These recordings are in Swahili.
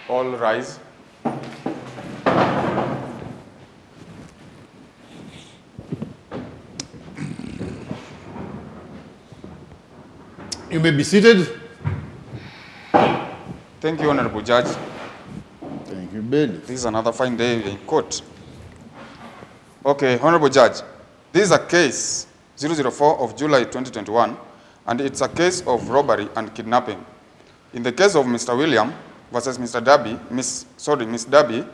All rise. You may be seated. Thank you, Honorable Judge. Thank you, Bailey. This is another fine day in court. Okay, Honorable Judge, this is a case 004 of July 2021, and it's a case of robbery and kidnapping. In the case of Mr. William versus Mr. Dabi, Miss Dabi,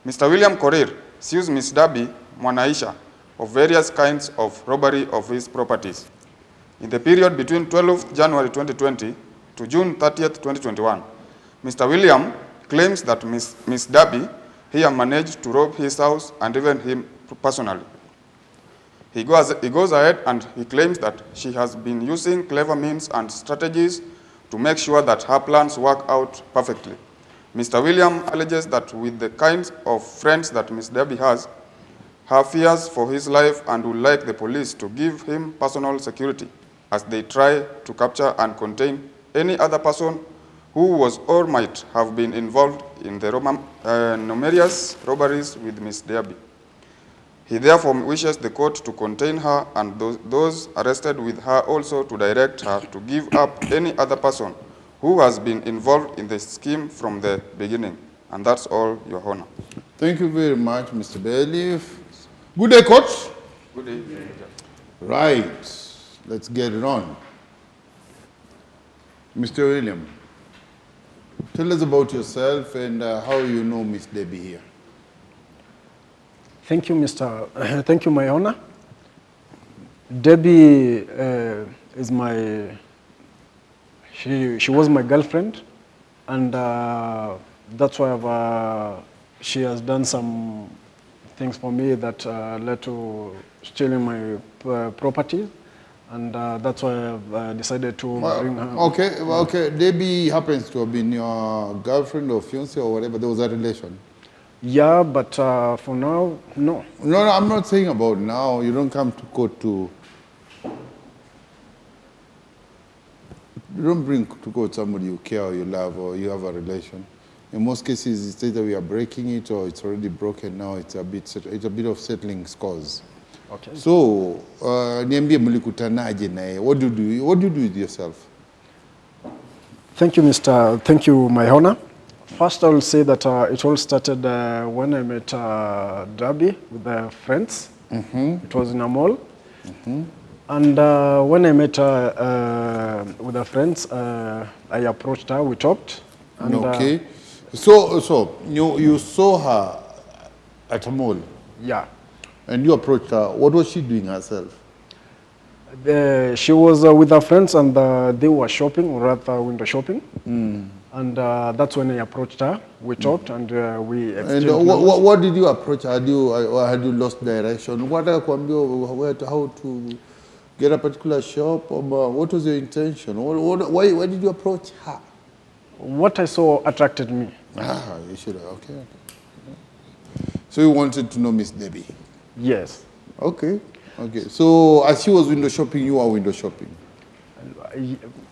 Mr. William Korir sues Miss Dabi Mwanaisha of various kinds of robbery of his properties. In the period between 12th January 2020 to June 30th, 2021, Mr. William claims that Miss Dabi here managed to rob his house and even him personally. He goes ahead and he claims that she has been using clever means and strategies to make sure that her plans work out perfectly. Mr. William alleges that with the kinds of friends that Miss Dabi has, her fears for his life and would like the police to give him personal security as they try to capture and contain any other person who was or might have been involved in the numerous robberies with Miss Dabi. He therefore wishes the court to contain her and those arrested with her also to direct her to give up any other person who has been involved in the scheme from the beginning. And that's all, Your Honor. Thank you very much, Mr. Bailey. Good day, court. Good day. Right. Let's get it on. Mr. William, tell us about yourself and how you know Miss Dabi here. Thank you, thank you, My Honor. Debbie is she was my girlfriend, and that's why she has done some things for me that led to stealing my property, and that's why I've decided to bring her. Okay. Debbie happens to have been your girlfriend or fiancé or whatever. There was a relation. Yeah, but for now, no. No, I'm not saying about now. You don't come to court to... You don't bring to court somebody you care or you love or you have a relation. In most cases, it's either we are breaking it or it's already broken now. It's a bit of settling scores. Okay. So, niambie mlikutanaje naye. What do you do with yourself? Thank you, My Honor. First, I will say that it all started when I met Dabi with her friends. It was in a mall. And when I met her with her friends, I approached her, we talked. And, okay. So you saw her at a mall? Yeah. And you approached her. What was she doing herself? She was with her friends and they were shopping, or rather window shopping. And that's when I approached her. We talked and we exchanged. And what did you approach her? Had you lost direction? How to get a particular shop? Or what was your intention? Why did you approach her? What I saw attracted me. You should have. Okay. So you wanted to know Miss Dabi? Yes. Okay. So as she was window shopping, you were window shopping?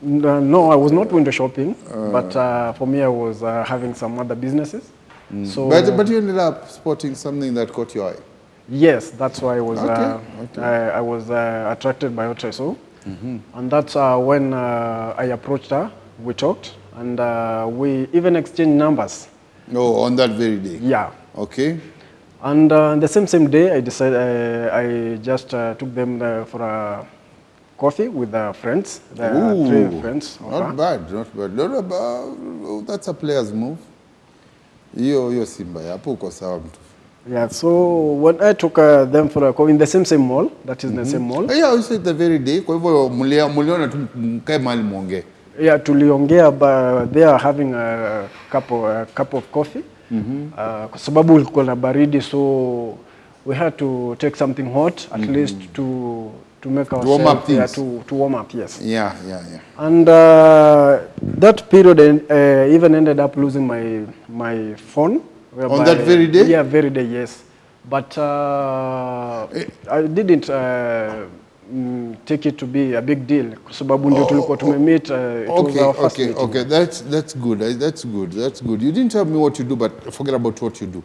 No, I was not window shopping, but for me, I was having some other businesses. So, but you ended up spotting something that caught your eye? Yes, that's why I was I was attracted by what I saw. And that's when I approached her, we talked, and we even exchanged numbers. Oh, on that very day? Yeah. Okay. And the same day, I decided I just took them for a coffee with their friends, three friends. Not bad. That's a player's move. You're Simba. Yeah, so when I took them for a coffee in the same mall, that is the same mall. Yeah, you said the very day. Yeah, tuliongea, but they are having a cup of coffee. Kwa sababu ulikuwa na baridi, so we had to take something hot at least to make ourselves warm up things. To warm up, yes. Yeah. And that period even ended up losing my phone. On that very day? Yeah, very day, yes. But I didn't take it to be a big deal kwa sababu ndio tulikuwa tumemeet. It was our first meeting. Okay, that's good. That's good. You didn't tell me what you do, but forget about what you do.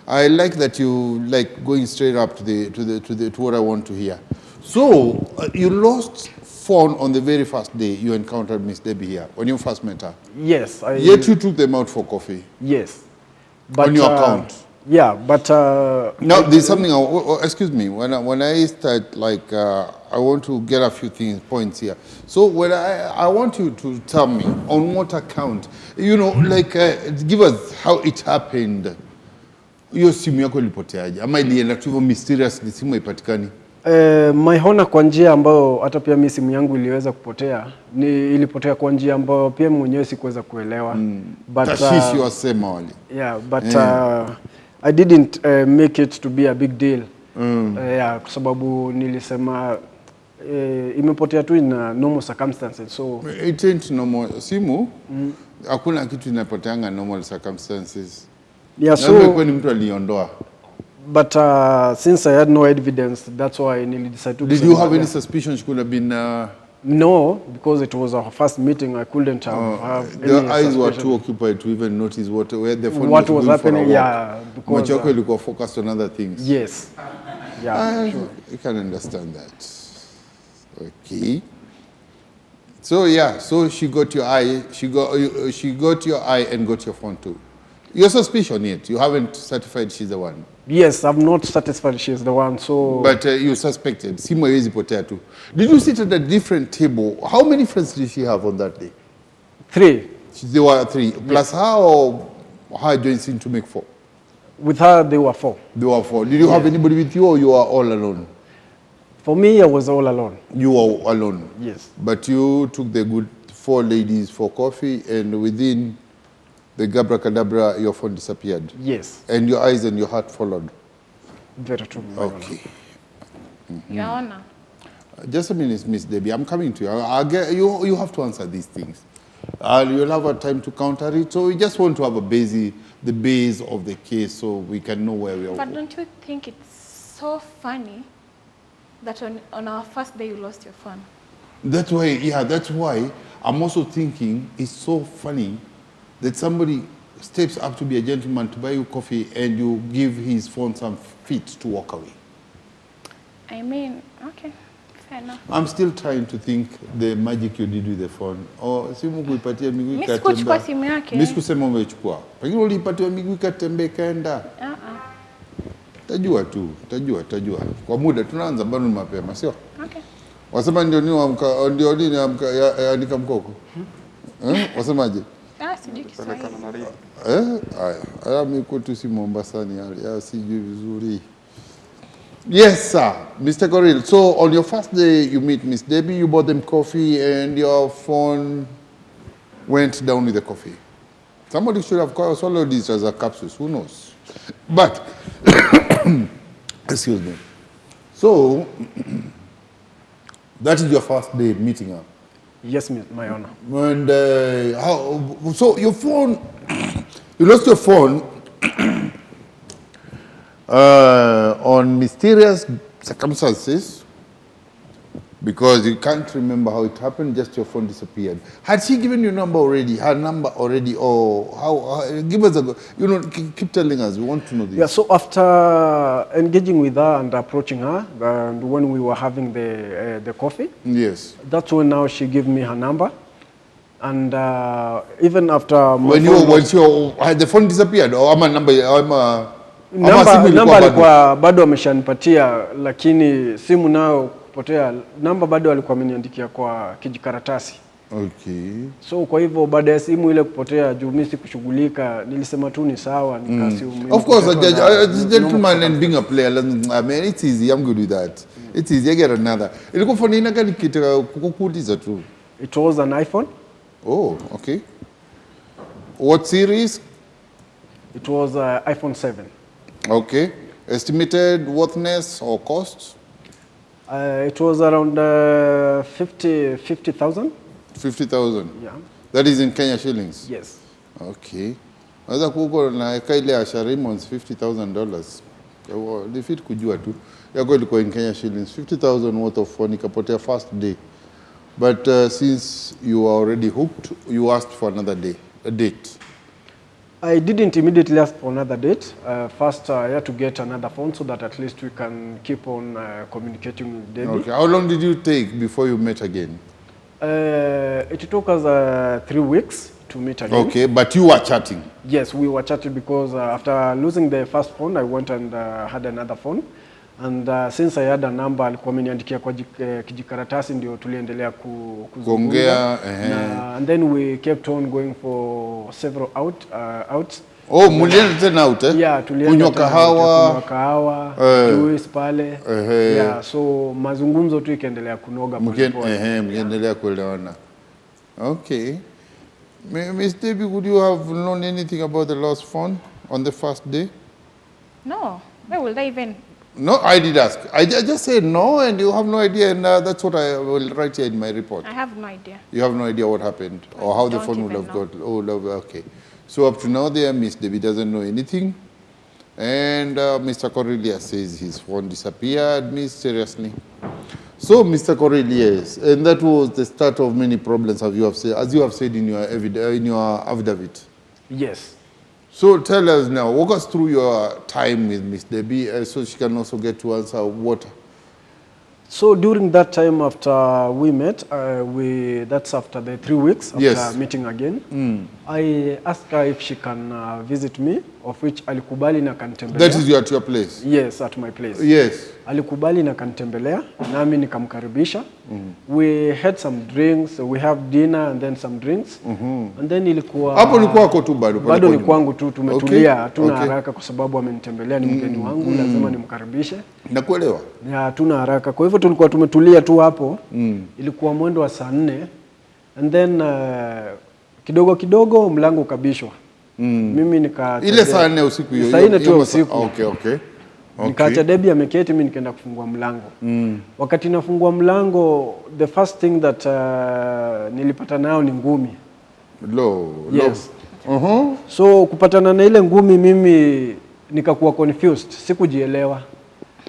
I like that you like going straight up to what I want to hear. So you lost phone on the very first day you encountered Miss Debbie here when you first met her. Yes, Yet you took them out for coffee. Yes, but on your account. Yeah, but now there's something. Excuse me. When I start like I want to get a few points here. So when I want you to tell me on what account, like give us how it happened. Hiyo simu yako ilipoteaje? Ama ilienda tu hivyo mysteriously, simu haipatikani? My Honor, kwa njia ambayo hata pia mimi simu yangu iliweza kupotea, ilipotea kwa njia ambayo pia mwenyewe sikuweza kuelewa. But tashwishi wasema wale. Yeah, but I didn't make it to be a big deal. Yeah, kwa sababu nilisema imepotea tu in normal circumstances. So it ain't normal. Simu hakuna kitu inapoteanga normal circumstances. Yeah, so kwani mtu aliondoa. But since I had no evidence, that's why I decided to. Did you have any suspicion she could have been? No, because it was our first meeting. I couldn't have the any eyes suspicion. were too occupied to even notice where the phone was happening. Yeah, because macho yako ilikuwa focused on other things. Yes. Yeah. Sure. I can understand that. Okay. So yeah, so she got your eye. She got your eye and got your phone too. Your suspicion yet? You haven't certified she's the one. Yes, I'm not satisfied she's the one. So, but you suspected. Simu haiwezi potea tu. Did you sit at a different table? How many friends did she have on that day? 3. There were 3. Plus her or her joint seemed to make 4? With her, they were 4. They were 4. Did you have anybody with you or you were all alone? For me, I was all alone. You were alone? Yes. But you took the good 4 ladies for coffee and within the Gabra-cadabra, your phone disappeared? Yes. And your eyes and your heart followed? Very true. Okay. Your Honor. Just a minute, Miss Debbie. I'm coming to you. You have to answer these things. You'll have a time to counter it. So we just want to have the base of the case so we can know where we are. But don't you think it's so funny that on our first day you lost your phone? That's why I'm also thinking it's so funny that somebody steps up to be a gentleman to buy you coffee and you give his phone some feet to walk away. I mean, okay, fair enough. I'm still trying to think the magic you did with the phone. Oh, simu kuipatia miguu ikatembea. Mimi sikuchukua simu yake. Mimi sikusema umechukua. Pengine ulipatiwa miguu ikatembea kaenda. Tajua tu, tajua. Kwa muda tunaanza bado mapema, sio? Okay. Wasema ndio nini amka andika mkoko? Wasemaje? Sijui Kiswahili. Haya mimi tu si Mombasani hali sijui vizuri. Yes, sir. Mr. Goril, so on your first day you meet Miss Debbie, you bought them coffee and your phone went down with the coffee. Somebody should have swallowed this as a capsule, who knows? But, excuse me. So, that is your first day meeting her? Yes, my Honor. And so your phone, you lost your phone on mysterious circumstances because you can't remember how it happened, just your phone disappeared. Had she given you her number already, or how give us keep telling us, we want to know this. Yeah, so after engaging with her and approaching her, and when we were having the coffee, yes, that's when now she gave me her number. And even after when the phone disappeared, or my number, namba alikuwa bado ameshanipatia, lakini simu nayo kupotea, namba bado alikuwa ameniandikia kwa kijikaratasi. Okay. So kwa hivyo baada ya simu ile kupotea, juu mimi sikushughulika, nilisema tu ni sawa, nikasimu. Of course, a gentleman and being a player, I mean, it's easy, I'm good with that. It's easy, I get another. Ilikuwa phone ina gani kukuuliza tu? It was an iPhone. Oh, okay. What series? It was iPhone 7. Okay. Estimated worthiness or cost? It was around 50,000. 50,000? Yeah. That is in Kenya shillings? Yes. Okay. Naweza kuko na ile ya Sharimons $50,000. Defeat kujua tu. Yako ilikuwa in Kenya shillings 50,000 worth of phone ikapotea first day. But since you are already hooked, you asked for another day, a date. I didn't immediately ask for another date. First, I had to get another phone so that at least we can keep on communicating with Debbie. Okay. How long did you take before you met again? It took us 3 weeks to meet again. Okay, but you were chatting. Yes, we were chatting because after losing the first phone, I went and had another phone. And since I had a number, alikuwa ameniandikia kwa kijikaratasi ndio tuliendelea kuzungumza. And then we kept on going for several outs. Oh, mulienda tena out eh? Yeah, tulienda kunywa kahawa, juice pale. Yeah, so mazungumzo tu ikaendelea kunoga pole pole. Mkiendelea kuelewana. Okay. Miss Debbie, would you have known anything about the lost phone on the first day? No. Where will they even? No, I did ask. I just said no, and you have no idea, and that's what I will write here in my report. I have no idea. You have no idea what happened or how the phone would have got. Oh, okay. So up to now, there, Miss Debbie doesn't know anything, and Mr. Cornelius says his phone disappeared mysteriously. So, Mr. Cornelius, and that was the start of many problems, as you have said in your affidavit. Yes. So tell us now, walk us through your time with Miss Debbie so she can also get to answer what. So during that time after we met, that's after the 3 weeks after meeting again, I asked her if she can visit me, of which alikubali na kanitembelea. That is at your place? Yes, at my place. Yes. Alikubali na kanitembelea, nami nikamkaribisha. We had some drinks, we have dinner and then some drinks. And then ilikuwa hapo ni kwako tu bado? Bado ni kwangu tu, tumetulia, hatuna haraka kwa sababu amenitembelea, ni mgeni wangu, lazima nimkaribishe. Nakuelewa. Ya, hatuna haraka. Kwa hivyo tulikuwa tumetulia tu hapo. Ilikuwa mwendo wa saa 4 and then kidogo kidogo mlango ukabishwa. Mimi ile saa 4 usiku hiyo. Saa 4 tu usiku. Okay. Nikaacha Debbie ameketi, mimi nikaenda kufungua mlango. Wakati nafungua mlango, the first thing that nilipata nayo ni ngumi. Yes. So kupatana na ile ngumi mimi nikakuwa confused, sikujielewa.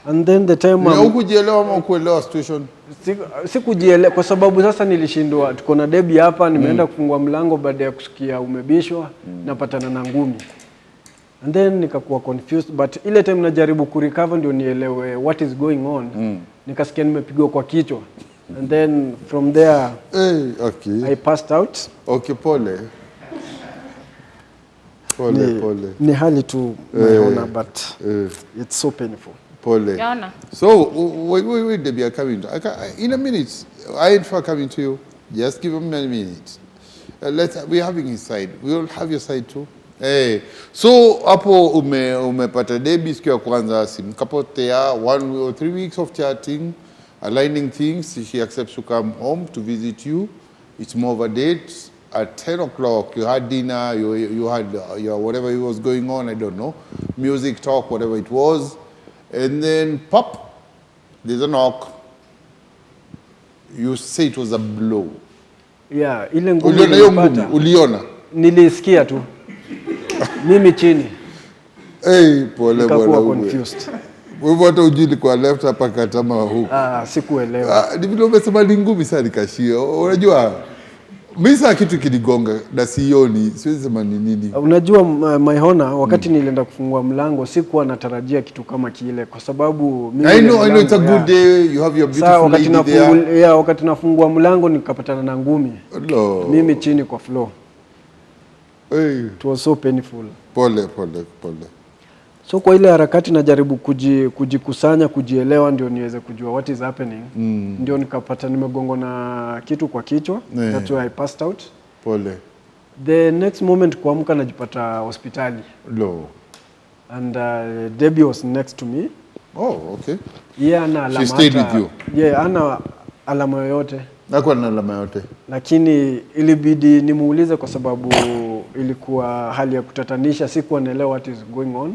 And then the time hukujielewa ama kuelewa situation? Sikujielewa kwa sababu sasa nilishindwa, tuko na Debbie hapa, nimeenda kufungua mlango baada ya kusikia umebishwa, napatana na ngumi. And then nikakuwa confused, but ile time najaribu kurecover ndio nielewe what is going on. Nikasikia nimepigwa kwa kichwa. And then from there I passed out. Okay, pole. Ni hali tu naona, but it's so painful. Pole. Yana. So wait, Debbie, I'm coming. In a minute, I ain't for coming to you. Just give him a minute. We're having his side. We will have your side too. Hey. So hapo umepata Debbie siku ya kwanza, simkapotea 1 or 3 weeks of chatting, aligning things. She accepts to come home to visit you. It's more of a date. At 10 o'clock, you had dinner, you had your whatever was going on, I don't know, music, talk, whatever it was. And then, pop, there's a knock. You say it was a blow. Yeah, ile ngumi nilipata. Uliona? Nilisikia tu. Mimi chini. Pole. Nikakuwa confused. Wewe hata ujili kwa left hapa katama huko. Sikuelewa. Ni vile umesema ni ngumi sana nikashia. Unajua? Misa kitu kiligonga na sioni, siwezi sema ni nini. Unajua my honor, wakati nilienda kufungua mlango sikuwa natarajia kitu kama kile kwa sababu mimi I know it's a good day, you have your beautiful lady there. Wakati nafungua mlango nikapatana na ngumi. Mimi chini kwa floor. It was so painful. Pole. So kwa ile harakati najaribu kujikusanya, kujielewa ndio niweze kujua what is happening. Ndio nikapata nimegongwa na kitu kwa kichwa. That's why I passed out. Pole. The next moment kuamka najipata hospitali. And Debbie was next to me. Oh, okay. Yeah, ana alama. She stayed with you. Yeah, ana alama yoyote. Hakuwa na alama yote. Lakini ilibidi nimuulize kwa sababu ilikuwa hali ya kutatanisha, sikuwa naelewa what is going on.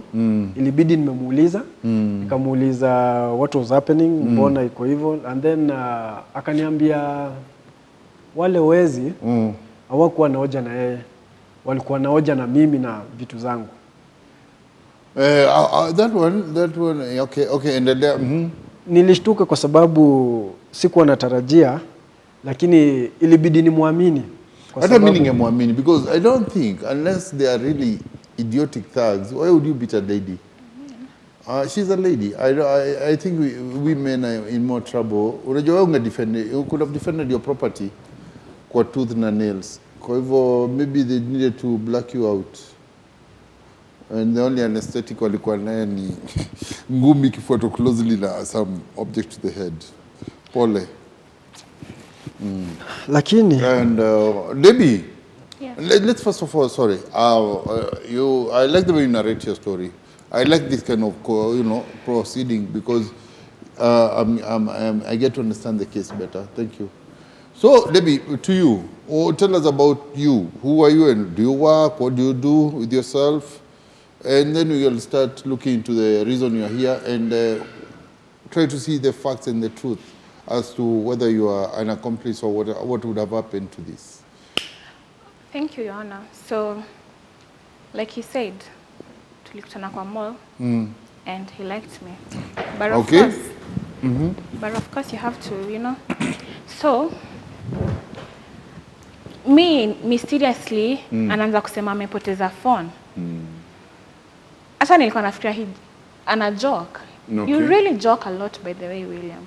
Ilibidi nimemuuliza, nikamuuliza what was happening, mbona iko hivyo, and then akaniambia wale wezi hawakuwa na hoja na yeye, walikuwa na hoja na mimi na vitu zangu. That one, okay, and then, Nilishtuka kwa sababu sikuwa natarajia, lakini ilibidi nimwamini. Hata mimi ningemwamini because I don't think unless they are really idiotic thugs, why would you beat a lady? She's a lady. I think we men are in more trouble. Unajua wewe you could have defended your property kwa tooth na nails. Kwa hivyo maybe they needed to black you out. And the only anesthetic walikuwa naye ni ngumi kifuato closely na some object to the head. Pole. Lakini And Debbie, Yes. let's first of all, sorry, I like the way you narrate your story. I like this kind of, proceeding because I get to understand the case better. Thank you. So, Debbie, to you, tell us about you. Who are you and do you work? What do you do with yourself? And then we'll start looking into the reason you're here and try to see the facts and the truth as to whether you are an accomplice or what would have happened to this. Thank you, Your Honor. So, like he said, tulikutana kwa mall, and he liked me. But of Okay. course, but of course you have to, So, me mysteriously anaanza kusema amepoteza phone. Hata nilikuwa nafikiria ana joke. Okay. You really joke a lot, by the way, William.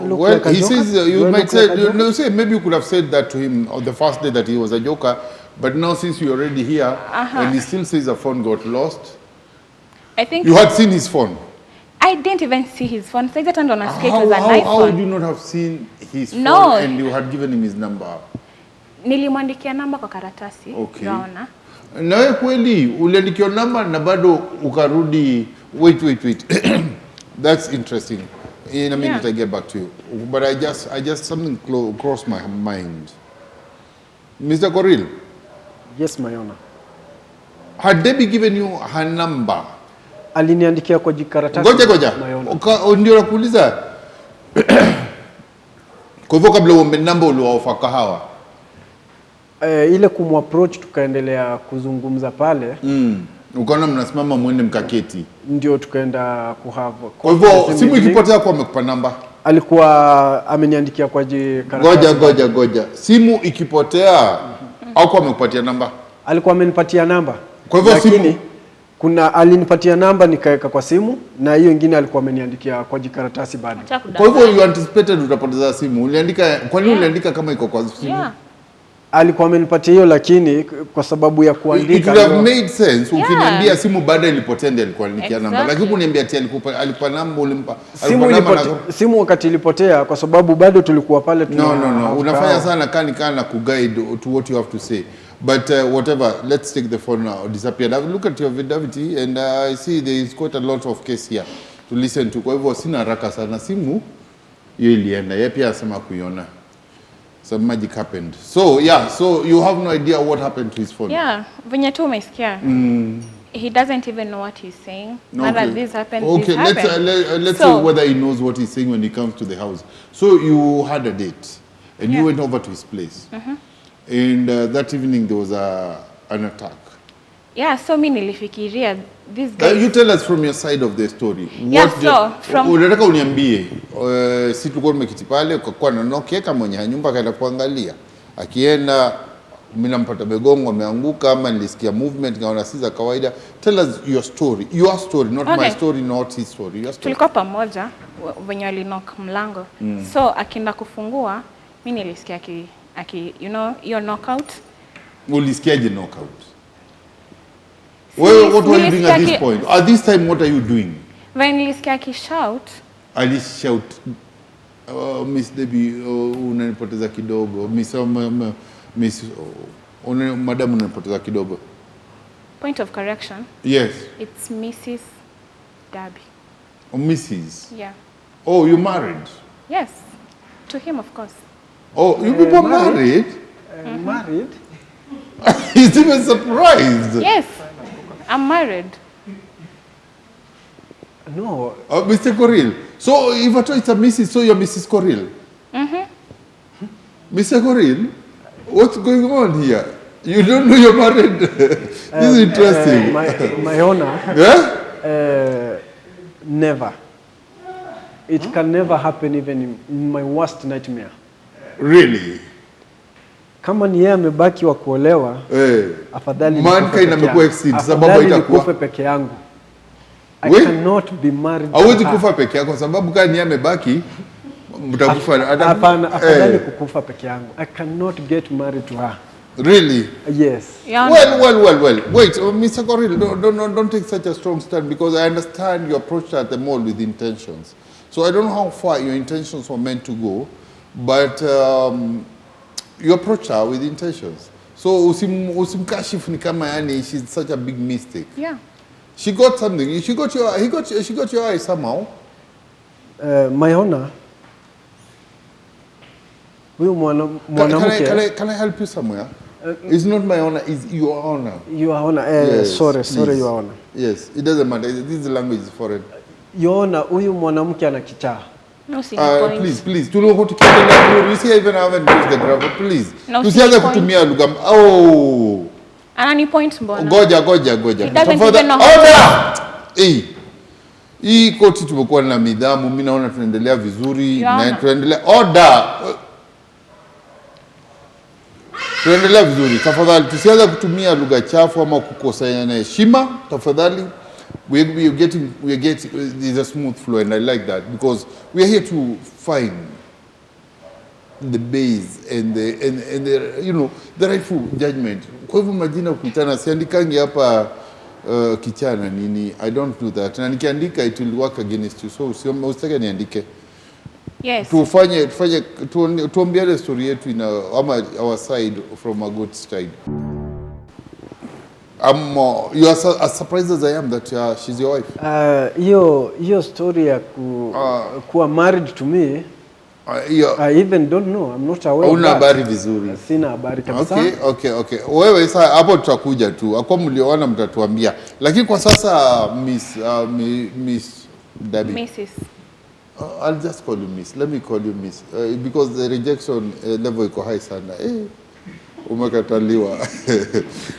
Look Well, like a he joker? says Do you I might look say, like a joker? say maybe you could have said that to him on the first day that he was a joker, but now since you're already here and he still says the phone got lost, I think you had seen his phone. I didn't even see his phone. So I just turned on a skate, it How, was an how, how would iPhone. you not have seen his phone No. and you had given him his number? Nilimwandikia namba kwa karatasi. Okay. Yaona. Na wewe kweli uliandikia namba na bado ukarudi wait. That's interesting. In a minute I get back to you. But I just something crossed my mind. Mr. Koril, Yes, my honor. had Debbie given you her number? Aliniandikia kwa jikaratasi. Ngoja. my honor. Ndio nakuuliza. Kwa hivyo kabla uombe namba uliwaofa kahawa. Ile kumapproach tukaendelea kuzungumza pale. Ukaona mnasimama mwende mkaketi. Ndio tukaenda kuhave. Kwa hivyo simu ikipotea kwa amekupa namba. Alikuwa ameniandikia kwa jikaratasi. Ngoja. Simu ikipotea au kwa amekupatia namba? Alikuwa amenipatia namba. Kwa hivyo lakini kuna alinipatia namba nikaweka kwa simu na hiyo nyingine alikuwa ameniandikia kwa jikaratasi bado. Kwa hivyo you anticipated utapoteza simu. Uliandika kwa nini uliandika kama iko kwa simu? Yeah. Alikuwa amenipatia hiyo lakini kwa sababu ya kuandika. It would have made sense ukiniambia simu baada ilipotea ndio alikuwa ananikia namba. Exactly. Lakini kuniambia ati alipa namba ulimpa. Simu wakati ilipotea kwa sababu bado tulikuwa pale No. Unafanya sana kana kuguide to what you have to say. But whatever, let's take the phone now. Disappeared. I've looked at your vidavity and I see there is quite a lot of case here to listen to. Kwa hivyo sina haraka sana. Simu hiyo ilienda. Yeye pia asema kuiona. Some magic happened. So you have no idea what happened to his phone. Yeah, venye tu umesikia. He doesn't even know what he's saying. Nada, this happened, Okay, this happened. let's So- see whether he knows what he's saying when he comes to the house. So you had a date and you went over to his place. And that evening there was an attack. Yeah, so mi nilifikiria this guy. You tell us from your side of the story. Yeah, so from- Unataka uniambie si tulikuwa tumekiti pale ukakuwa na Nokia kama mwenye nyumba akaenda kuangalia. Akienda mimi nampata begongo ameanguka ama nilisikia movement ngaona si za kawaida. Tell us your story. Your story, not my Okay. story, not his story. Your story. Tulikuwa pamoja venye alinok mlango. So akienda kufungua, mi nilisikia hiyo knockout. Ulisikiaje knockout? Well, what were you doing at this point? At this time, what are you doing? When nilisikia akishout, Ali shout, Miss Debbie, unanipoteza kidogo. Madam, unanipoteza kidogo. point of correction, Yes. it's Mrs. Darby. Mrs. Yeah. Oh, you married? Yes. To him, of course. Oh, you people married? Married? He's even surprised. Yes. I'm married. No. Mr. Koril. So, if I thought it's a Mrs., so you're Mrs. Koril? Mr. Koril, what's going on here? You don't know you're married? This is interesting. My honor, Yeah? never. It can never happen even in my worst nightmare. Really? Kama ni yeye amebaki wa kuolewa, afadhali mankind amekuwa extinct sababu haitakuwa nikufe peke yangu. I cannot be married. Hauwezi kufa peke yako sababu kama ni yeye amebaki mtakufa. Hapana, afadhali kukufa peke yangu. I cannot get married to her. Really? Yes. Yeah, well. Wait, Mr. Goril, don't take such a strong stand because I understand you approached at the mall with intentions. So I don't know how far your intentions were meant to go, but you approached her with intentions. So usimkashifu ni kama yani she's such a big mistake. Yeah. She got something. She got your eye somehow. My honor. Can I help you somewhere? It's not my honor, it's your honor. Your honor. Yes, sorry, your honor. Yes, it doesn't matter. This language is foreign. Your honor, huyu mwanamke ana kichaa. No, see point. Please. You see, I even haven't used the gravel. Please. No, tusianze kutumia lugha. Oh. Anani point mbona? Goja. Tafadhali. Hey. Hii koti tumekuwa na midhamu, mimi naona tunaendelea vizuri na tunaendelea tunaendelea vizuri. Tafadhali tusianze kutumia lugha chafu ama kukosana heshima. Tafadhali we're getting there's a smooth flow and I like that because we are here to find the base and the you know the rightful judgment. Kwa hivyo majina kuitana siandikangi hapa kichana nini. I don't do that. Na nikiandika it will work against you. So usitake niandike. Yes. Tuambie story yetu our side from a good side. You are as surprised as I am that she's your wife. Hiyo story ya kuwa married to me. I even don't know. I'm not aware. Una habari vizuri. Sina habari kabisa. Okay. Wewe sasa hapo tutakuja tu. Akwa mlioona mtatuambia. Lakini kwa sasa Miss Debbie. Mrs. I'll just call you Miss. Let me call you Miss because the rejection level iko high sana. Umekataliwa.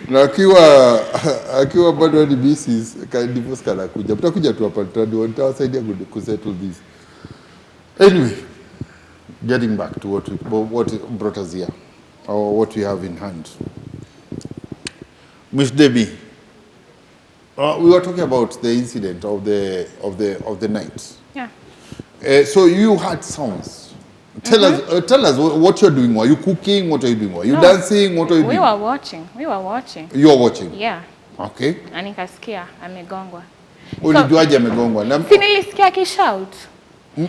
Na akiwa bado ni Mrs. Divorce kana kuja. Mtakuja tu hapa tutawasaidia kusettle this. Anyway, getting back to what brought us here, or what we have in hand. Miss Debbie, we were talking about the incident of the night. Yeah. So you had sounds. Tell us what you're doing. Were you cooking? What are you doing? Were you dancing? What are you doing? We were watching. You were watching? Yeah. Okay. Na nikasikia amegongwa. Ulijuaje amegongwa? Si nilisikia kishout.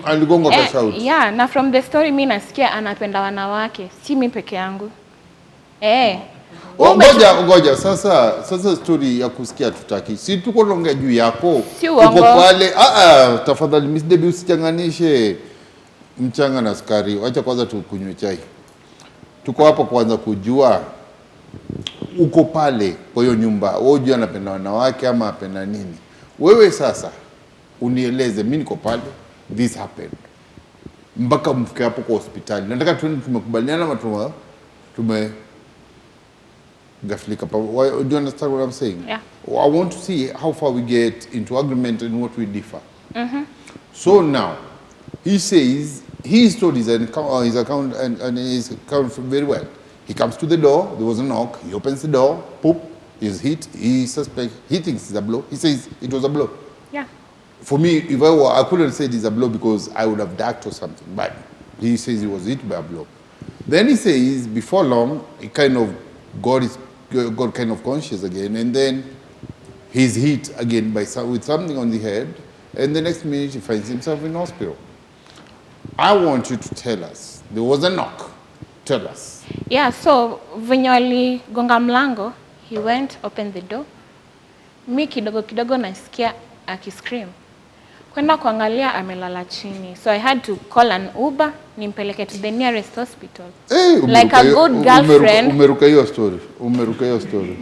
Aligongwa kwa shout. Yeah, na from the story mimi nasikia anapenda wanawake, si mimi peke yangu. Ngoja sasa story ya kusikia tutaki. Si tuko naongea juu yako. Uko pale. Tafadhali Miss Debbie usichanganishe mchanga na sukari. Acha kwanza tukunywe chai. Tuko hapa kwanza kujua uko pale kwa hiyo nyumba. Wewe unajua anapenda wanawake ama anapenda nini? Wewe sasa unieleze mimi niko pale. This happened. Mpaka mfike hapo kwa hospitali. Nataka tuende tumekubaliana ama gaflika. Do you understand what I'm saying? Yeah. I want to see how far we get into agreement and what we differ. So now, he says, he told his account and his account very well. He comes to the door, there was a knock, he opens the door, poop, he's hit, he thinks it's a blow. He says it was a blow. Yeah. For me, if I couldn't say it is a blow because I would have ducked or something, but he says he was hit by a blow. Then he says before long, he kind of got kind of conscious again, and then he's hit again with something on the head, and the next minute he finds himself in hospital. I want you to tell us, there was a knock. Tell us. Yeah, so venye waligonga mlango, he went, opened the door. Mi kidogo nasikia akiscream. Kwenda kuangalia amelala chini. So I had to call an Uber, nimpeleke to the nearest hospital. Hey, like a good girlfriend. Umeruka hiyo story.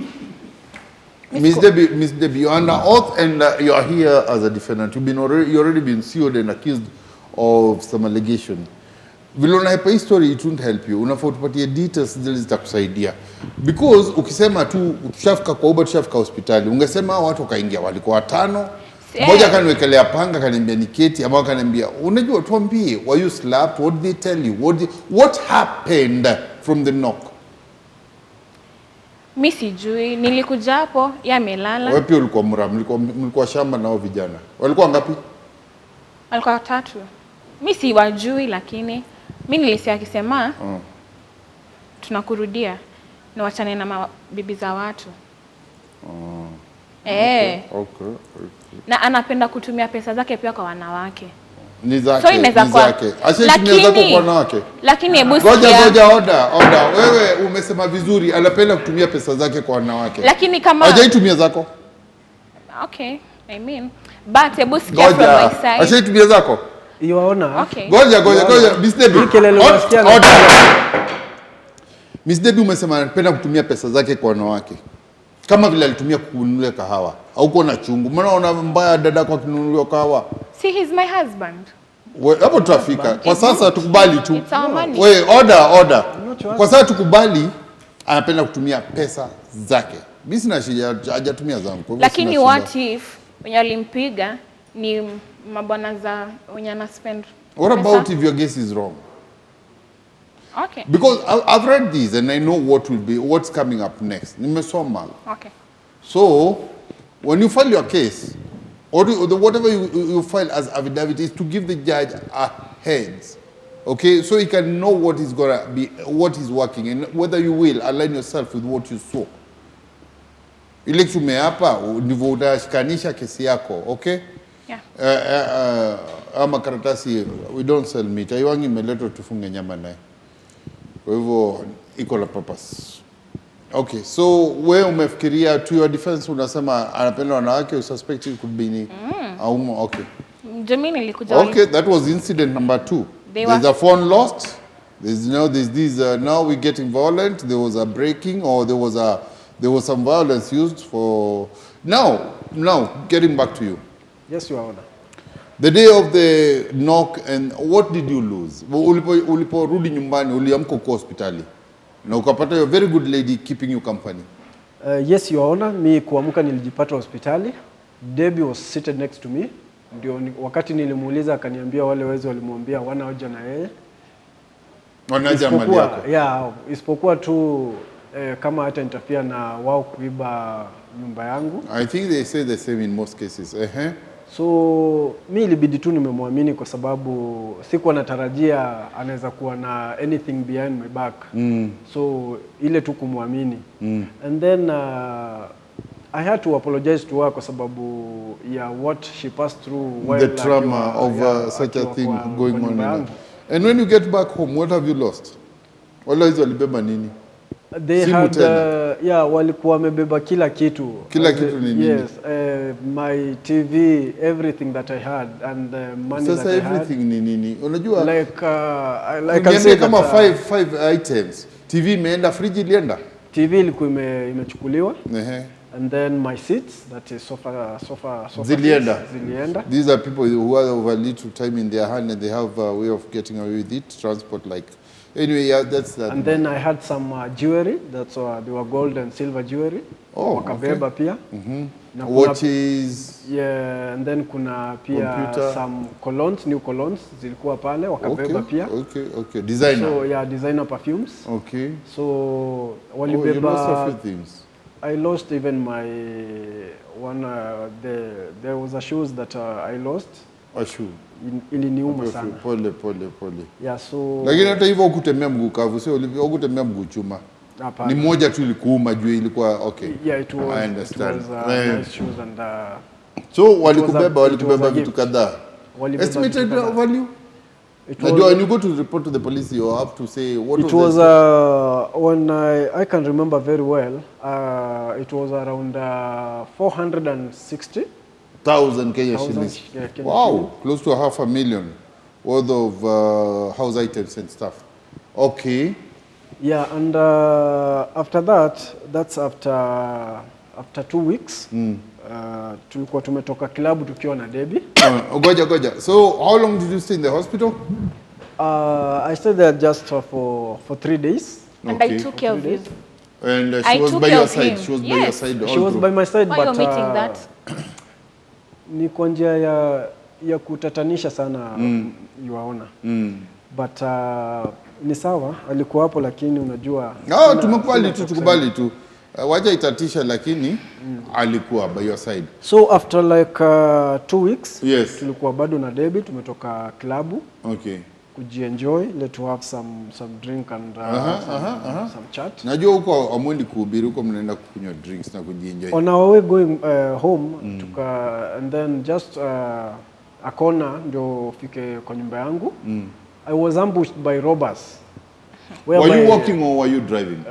Miss Debbie, you are under oath and you are here as a defendant. You already been sued and accused of some allegation. Vile unahepa hii story, it won't help you. Unafaa tupatie details zile zitakusaidia. Because ukisema tu tushafika kwa Uber, tushafika hospitali, ungesema watu wakaingia walikuwa 5. Mmoja kaniwekelea panga, kaniambia niketi, ama kaniambia unajua tuambie, were you slapped? What did they tell you? What happened from the knock? Mimi sijui, nilikuja hapo yeye amelala. Wewe pia ulikuwa mlikuwa shamba nao vijana. Walikuwa ngapi? Walikuwa 3. Mimi siwajui, lakini mimi nilisikia akisema tunakurudia na wachane na mabibi za watu. Okay. Na anapenda kutumia pesa zake pia kwa wanawake. Ni zake. So inaweza kwa Asiyetumia zako kwa wanawake. Lakini hebu ngoja order. Wewe umesema vizuri, anapenda kutumia pesa zake kwa wanawake. Lakini kama hajaitumia zako. Okay, I mean, but hebu sikia from my side. Ashaitumia zako? Iwaona. Okay. Ngoja Miss Debbie. Miss Debbie umesema anapenda kutumia pesa zake kwa wanawake. Kama vile alitumia kununulia kahawa. Hauko na chungu. Mbona una mbaya dada kwa kununulia kahawa? See, he's my husband. Hapo tutafika. Kwa sasa tukubali tu. It's our money. Order. Kwa sasa tukubali anapenda kutumia pesa zake. Mimi sina shida, hajatumia zangu. Lakini what if wenye walimpiga ni mabwana za wenye ana spend? What about if your guess is wrong? Okay. Because I've read this and I know what's coming up next. Nimesoma. Okay. So, when you file your case, or whatever you file as affidavit is to give the judge a heads. Okay? So he can know what is gonna be, what is working, and whether you will align yourself with what you saw. Ile tumeapa ndivyo utashikanisha kesi yako, okay? Yeah. Ama karatasi, we don't sell meat. Aiwangi imeletwa tufunge nyama naye. Kwa hivyo iko la purpose. Okay, so wewe umefikiria to your defense unasema anapenda wanawake, you suspect it could be ni okay. Jamini nilikuja. Okay, that was incident number 2. There's a phone lost. There's this now we're getting violent. There was a breaking, or there was some violence used for now getting back to you. Yes, Your Honor. The day of the knock, and what did you lose? Uliporudi nyumbani uliamka kwa hospitali na ukapata a very good lady keeping you company. Yes, Your Honor. Mi kuamka nilijipata hospitali. Debbie was seated next to me. Ndio wakati nilimuuliza akaniambia wale wezi walimwambia wana hoja na yeye. Wanaja mali yako. Yeah, isipokuwa tu kama hata interfere na wao kuiba nyumba yangu. I think they say the same in most cases. So mi ilibidi tu nimemwamini kwa sababu sikuwa natarajia anaweza kuwa na anything behind my back. So ile tu kumwamini. And then I had to apologize to her kwa sababu what she passed through while the trauma of such a thing going on. And when you get back home, what have you lost? Wala hizo walibeba nini? They had walikuwa wamebeba kila kitu. Kila kitu ni nini? Yes, my TV, everything that I had, and the money that I had. Sasa everything ni nini? Unajua like I can say kama 5 items. TV imeenda, fridge ilienda? TV ilikuwa imechukuliwa. And then my seats, that is sofa zilienda. These are people who have a little time in their hand and they have a way of getting away with it, transport like. Anyway, yeah, that's that. And then I had some jewelry, that's they were gold and silver jewelry. Wakabeba pia. Na watches. Yeah, and then kuna pia computer. Some colognes, new colognes zilikuwa pale wakabeba pia. Okay. Designer. So yeah, designer perfumes. Okay. So walibeba. You lost a few things. I lost even my one. There was a shoes that I lost. A shoe. Iliniuma sana. Pole. Yeah, so. Lakini hata hivyo ukutembea mguu kavu, sio ukutembea mguu chuma. Ni moja tu ilikuuma juu ilikuwa okay. Yeah, it was. I understand. It was nice shoes and. So walikubeba vitu kadhaa. Estimated value? Najua when you go to report to the police, you have to say what it was when I can remember very well. It was around 460,000 Kenya shillings. Wow, close to $500,000 worth of house items and stuff. Okay. Yeah, and after that, that's after 2 weeks. Tulikuwa tumetoka club tukiwa na Debbie. Goja. So how long did you stay in the hospital? I stayed there just for 3 days. And I Okay. took care of you. And I she was took by care your of side. him. She was by Yes. your side all She was through. by my side, Why but you're meeting that? ni kwa njia ya kutatanisha sana yuaona. But ni sawa, alikuwa hapo lakini unajua. Tumekubali tu, tukubali tu. Wacha itatisha lakini alikuwa by your side. So after like 2 weeks, Yes. tulikuwa bado na Debbie, tumetoka klabu. Okay. Kujienjoy, let to have some drink and some chat. Najua huko amwendi kuhubiri, huko mnaenda kukunywa drinks na kujienjoy. On our way going home, and then just a corner ndio ufike kwa nyumba yangu. I was ambushed by robbers. Were you walking or were you driving?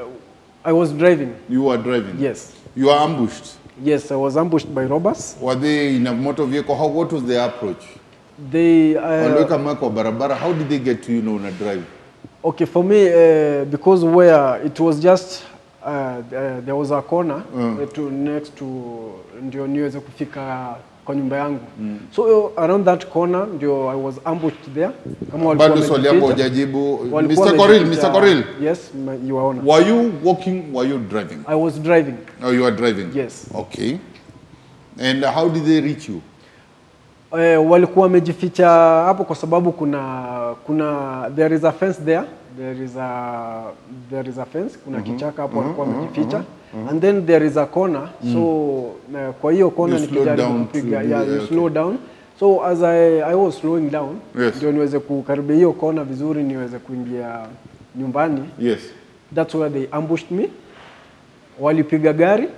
I was driving. You were driving? Yes. You were ambushed? Yes, I was ambushed by robbers. Were they in a motor vehicle? What was their approach? They Waliweka mawe kwa barabara. How did they get to you on a drive? okay, for me, because where it was just there was a corner next to ndio niweze kufika kwa nyumba yangu. So around that corner ndio I was ambushed there. Kama walikuwa Bado swali yako hujajibu. walikuwa Mr. Coril. Yes, you are on. Were you walking? Were you driving? I was driving. Oh, you were driving? Yes. Okay. And how did they reach you? Walikuwa wamejificha hapo kwa sababu kuna there is a fence there. There is a fence, kuna kichaka hapo walikuwa wamejificha. And then there is a corner. So kwa hiyo corner nikijaribu kupiga, you slow down. So as I was slowing down, ndio niweze kukaribia hiyo corner vizuri niweze kuingia nyumbani. Yes. That's where they ambushed me. Walipiga gari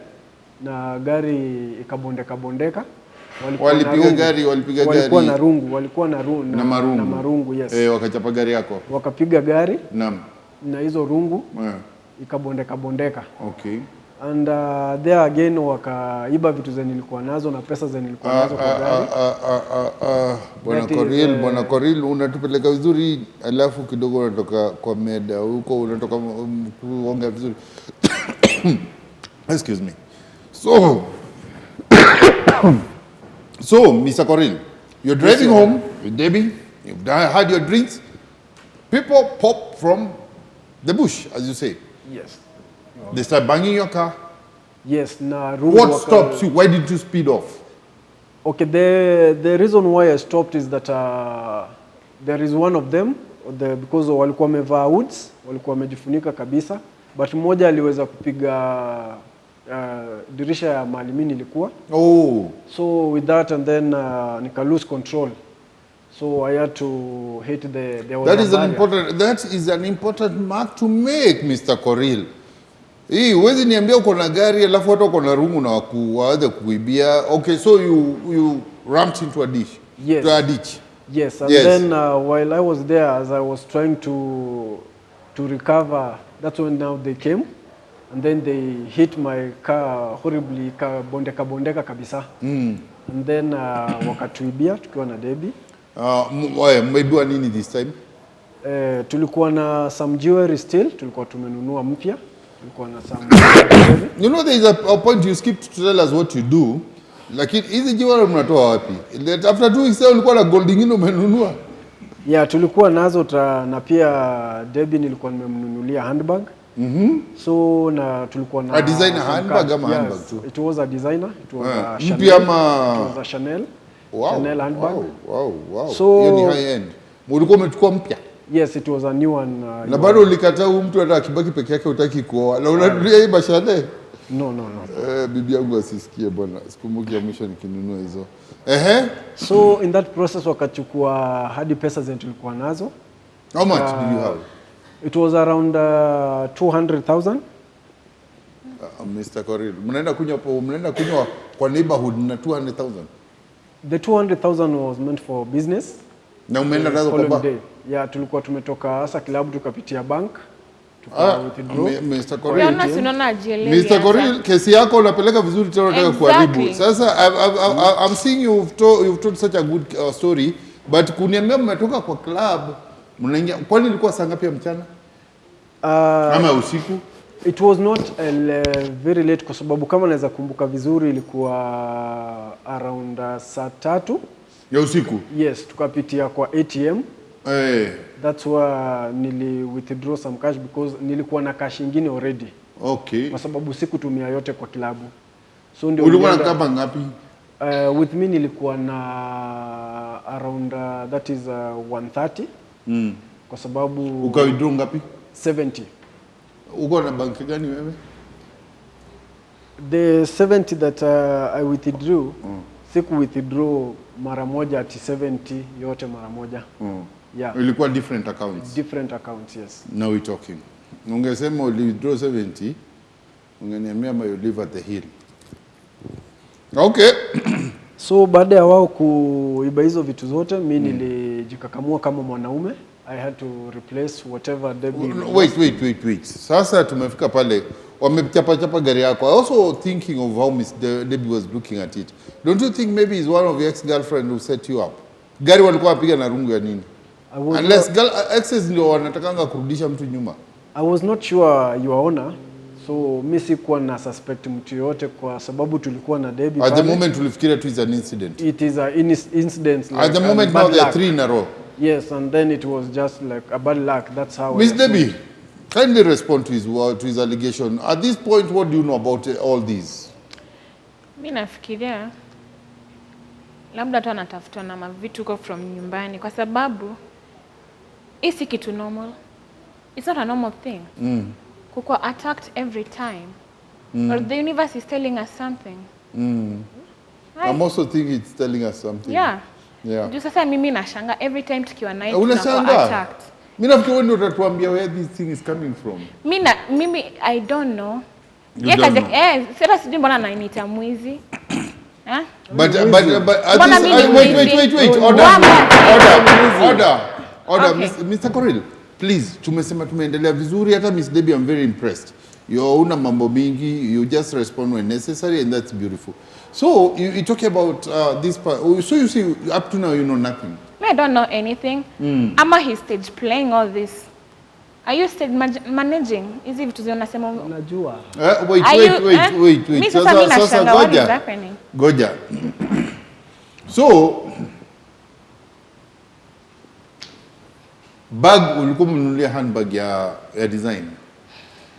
na gari ikabondeka. Walipiga gari. Walikuwa na rungu, na marungu, yes. Wakachapa gari yako. Wakapiga gari. Naam. Na hizo rungu ikabondeka. Okay. And there again wakaiba vitu zenye nilikuwa nazo na pesa zenye nilikuwa nazo kwa gari. Bwana Coril, unatupeleka vizuri alafu kidogo unatoka kwa meda huko, unatoka kuongea vizuri. Excuse me. So, Mr. Coril, you're driving home with Debbie, you've had your drinks, people pop from the bush, as you say. Yes. They start banging your car. Yes, na rungu. What stops you? Why did you speed off? Okay, the reason why I stopped is that there is one of them, because walikuwa wamevaa hoods, walikuwa wamejifunika kabisa, but mmoja aliweza kupiga dirisha ya mahali mimi nilikuwa. Oh. So with that and then nika lose control. So I had to hit there was that is an important mark to make, Mr. Coril. Huwezi niambia uko na gari alafu watu wako na rungu na waanze kuibia. Okay, so you ramped into a ditch. Yes. To a ditch. Yes, and then while I was there, as I was trying to recover, that's when now they came. And then they hit my car horribly, bondeka kabisa. And then wakatuibia tukiwa na Debbie. Mmeibiwa nini this time? Tulikuwa na some jewelry still, tulikuwa tumenunua mpya. Tulikuwa na some You know, there is a point you skipped to tell us what you do. Lakini hizi jewelry mnatoa wapi? After 2 weeks ulikuwa na gold nyingine umenunua? Yeah, tulikuwa nazo na pia Debbie nilikuwa nimemnunulia handbag. So na tulikuwa na a designer handbag ama handbag too? It was a designer. It was a Chanel. Mpya ama? It was a Chanel. Wow. Chanel handbag. Wow. So hiyo ni high end. Mulikuwa umechukua mpya? Yes, it was a new one. Na bado ulikataa huyu mtu hata akibaki peke yake hutaki kuoa. Na unarudia hii Chanel? No. Bibi yangu asisikie bwana. Sikumbuki ya mwisho nikinunua hizo. So in that process wakachukua hadi pesa zetu tulikuwa nazo. How much did you have? It was around 200,000. Mr. Coril, mnaenda kunywa kwa neighborhood na 200,000? The 200,000 was meant for business. Na umeenda nazo kwa bank? Yeah, tulikuwa tumetoka hasa klabu tukapitia bank. Mr. Coril, Mr. Coril, kesi yako unapeleka vizuri tena unataka kuharibu. Sasa I'm seeing you've told such a good story, but kuniambia mmetoka kwa club, mnaingia, kwani ilikuwa saa ngapi ya mchana? Ama usiku? It was not very late kwa sababu kama naweza kumbuka vizuri ilikuwa around saa 3 ya usiku. Yes, tukapitia kwa ATM That's why nili withdraw some cash because nilikuwa na cash ingine already. Okay. Kwa sababu sikutumia yote kwa klabu. So ndio ulikuwa na kama ngapi? With me nilikuwa na around that is 130. Kwa sababu uka withdraw ngapi? 70. Uko na bank gani wewe? The 70 that I withdrew, siku withdraw mara moja ati 70 yote mara moja. Yeah. Ilikuwa different accounts. Different accounts, yes. Now we're talking. Ungesema withdraw 70, ungeniambia you live at the hill. Okay. So baada ya wao kuiba hizo vitu zote, mimi nilijikakamua kama mwanaume. I had to replace whatever Debbie. Wait. Sasa tumefika pale. Wamechapa gari yako. I also thinking of how Miss Debbie was looking at it. Don't you think maybe it's one of your ex-girlfriend who set you up? Gari walikuwa wapiga na rungu ya nini? Unless exes ndio wanatakanga kurudisha mtu nyuma. I was not sure, Your Honor. So mimi sikuwa na suspect mtu yote kwa sababu tulikuwa na Debbie. At the moment tulifikiria it is an incident. It is an incident. Like at the moment now there are 3 in a row. Yes, and then it was just like a bad luck. That's how. Miss Debbie, kindly respond to his allegation. At this point, what do you know about all these? Mimi nafikiria labda tu anatafuta na mavitu kwa from nyumbani kwa sababu hii si kitu normal. It's not a normal thing. Kuko attacked every time. Or the universe is telling us something. Right? I'm also thinking it's telling us something. Yeah. Yeah. Juu sasa mimi nashanga every time tukiwa night tunako attacked. Mimi nafikiri wewe ndio utatuambia where this thing is coming from. Mimi I don't know. Sasa sijui mbona ananiita mwizi. But wait. Order. Okay. Mr. Coril, please, tumesema tumeendelea vizuri hata Miss Debbie, I'm very impressed. Una mambo mingi, you just respond when necessary and that's beautiful. So you talk about this part. So you see up to now you know nothing. I don't know anything. Ama he stage playing all this. Are you stage managing? Is it vitu unasema unajua? Wait. Mimi sasa mimi nashanga what is happening. Goja. So bag ulikuwa mnunulia handbag ya design?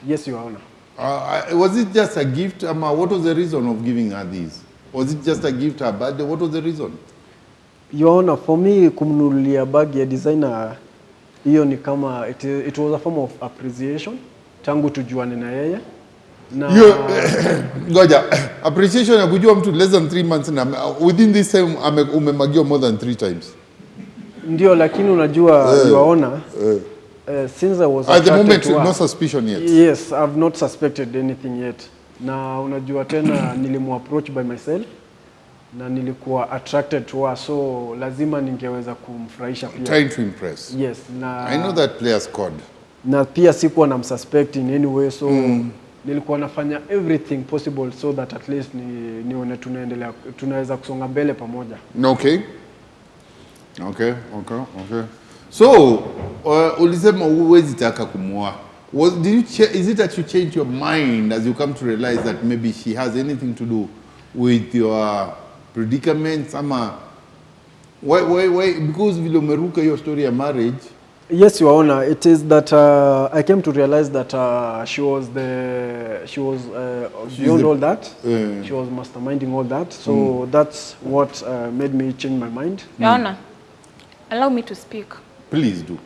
Yes, Your Honor. Was it just a gift? What was the reason of giving her these? Was it just a gift her birthday? What was the reason? Your Honor, for me kumnunulia bag ya designer hiyo ni kama it was a form of appreciation tangu tujuane na yeye. Na Goja, appreciation ya kujua mtu less than 3 months na within this time umemagiwa more than 3 times. Ndio, lakini unajua Your Honor, since I was at the moment no suspicion yet. Yes, I've not suspected anything yet. Na unajua tena nilimuapproach by myself na nilikuwa attracted to her, so lazima ningeweza kumfurahisha pia. Trying to impress. Yes, na I know that player's code. Na pia sikuwa namsuspect in any way, so nilikuwa nafanya everything possible so that at least nione tunaweza kusonga mbele pamoja. Okay. So, ulisema uwezi taka kumuoa. Is it that you changed your mind as you come to realize that maybe she has anything to do with your predicaments? Why? Because vile umeruka your story of marriage. Yes, Your Honor. It is that I came to realize that she was beyond all that. She was masterminding all that. So that's what made me change my mind. Your Honor, allow me to speak. Please do.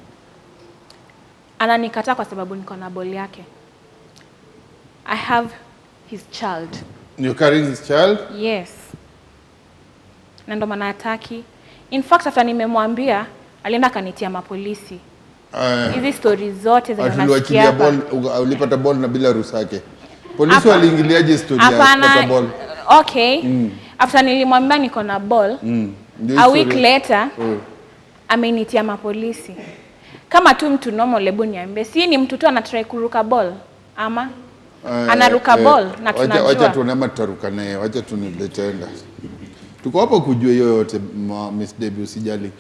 Ananikataa kwa sababu niko na ball yake. I have his child. You're carrying his child? Yes. Na ndo maana hataki. In fact, after nimemwambia, alienda kanitia mapolisi. Hizi stories zote zinasikia hapa. Ulipata ball na bila ruhusa yake. Polisi waliingiliaje story ya kupata ball? Okay. After nilimwambia niko na ball, a week later, amenitia mapolisi. Kama tu mtu normal lebu niambie, si ni mtu tu anatry kuruka ball ama anaruka ball na tunajua. Wacha tuonema tutaruka naye, wacha tuniletaenda. Tuko hapa kujua hiyo yote Miss Debbie, usijali.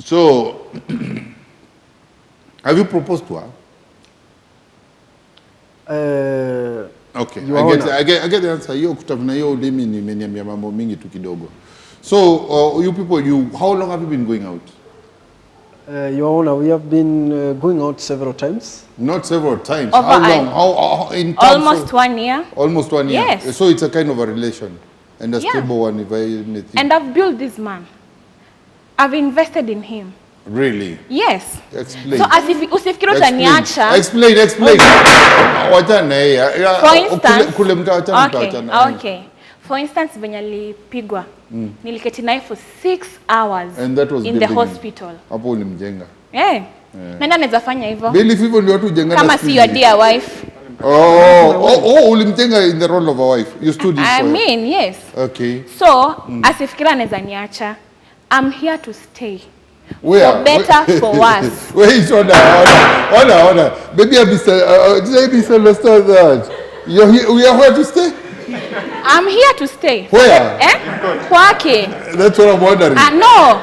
So have you proposed to her? Okay, I get the answer. Hiyo kutafuna hiyo ulimi nimeniambia mambo mingi tu kidogo. So you people, how long have you been going out? Your Honor, we have been going out several times. Not several times. Over How long? How in terms almost of, 1 year. Almost 1 year. Yes. So it's a kind of a relation and a Yeah. stable one, if I may think. And I've built this man. I've invested in him. Really? Yes. Explain. So as if usifikiri utaniacha. Explain. Wachana ya. For instance, kule mtawachana. okay. For instance, venye alipigwa. Niliketi naye for 6 hours And that was in the hospital. Hapo ulimjenga. Eh. Nani anaweza fanya hivyo? Belief hivyo ndio watu hujengana. Kama si your dear wife. Ulimjenga in the role of a wife. You stood in I for mean, yes. Okay. So, asifikiri anaweza niacha. I'm here to stay. Where? For better, for worse. Wait, order. Maybe I misunderstood that. We are here to stay? I'm here to stay. Where? Kwake. That's what I'm wondering. No.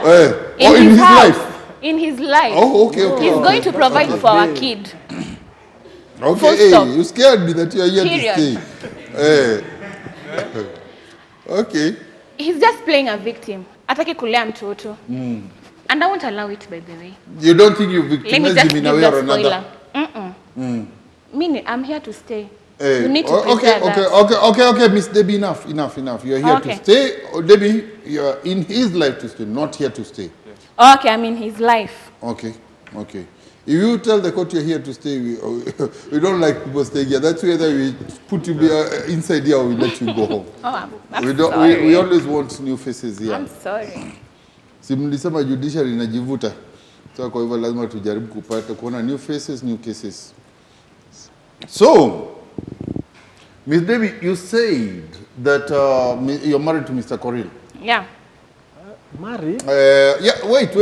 In his house. life? In his life. Oh, okay. He's going to provide for our kid. Okay, hey, you scared me that you are here Period. to stay. Okay. He's just playing a victim. Ataki kulea mtoto. And I won't allow it, by the way. You don't think you Let me victimized just him give in a way the or another? spoiler. Meaning, I'm here to stay. Hey. You need to prepare that. Okay, Miss Debbie, enough. You're here to stay. Oh, Debbie, you're in his life to stay, not here to stay. Okay, I'm in his life. Okay. If you tell the court you're here to stay, we don't like people staying here. That's whether we put you inside here or we let you go home. I'm sorry. We always want new faces here. I'm sorry. Si mlisema judiciary inajivuta. So kwa hivyo lazima tujaribu kupata kuona new faces, new cases. So, Ms. Debbie, you said that you're married to Mr. Coril. Yeah. Married? Wait,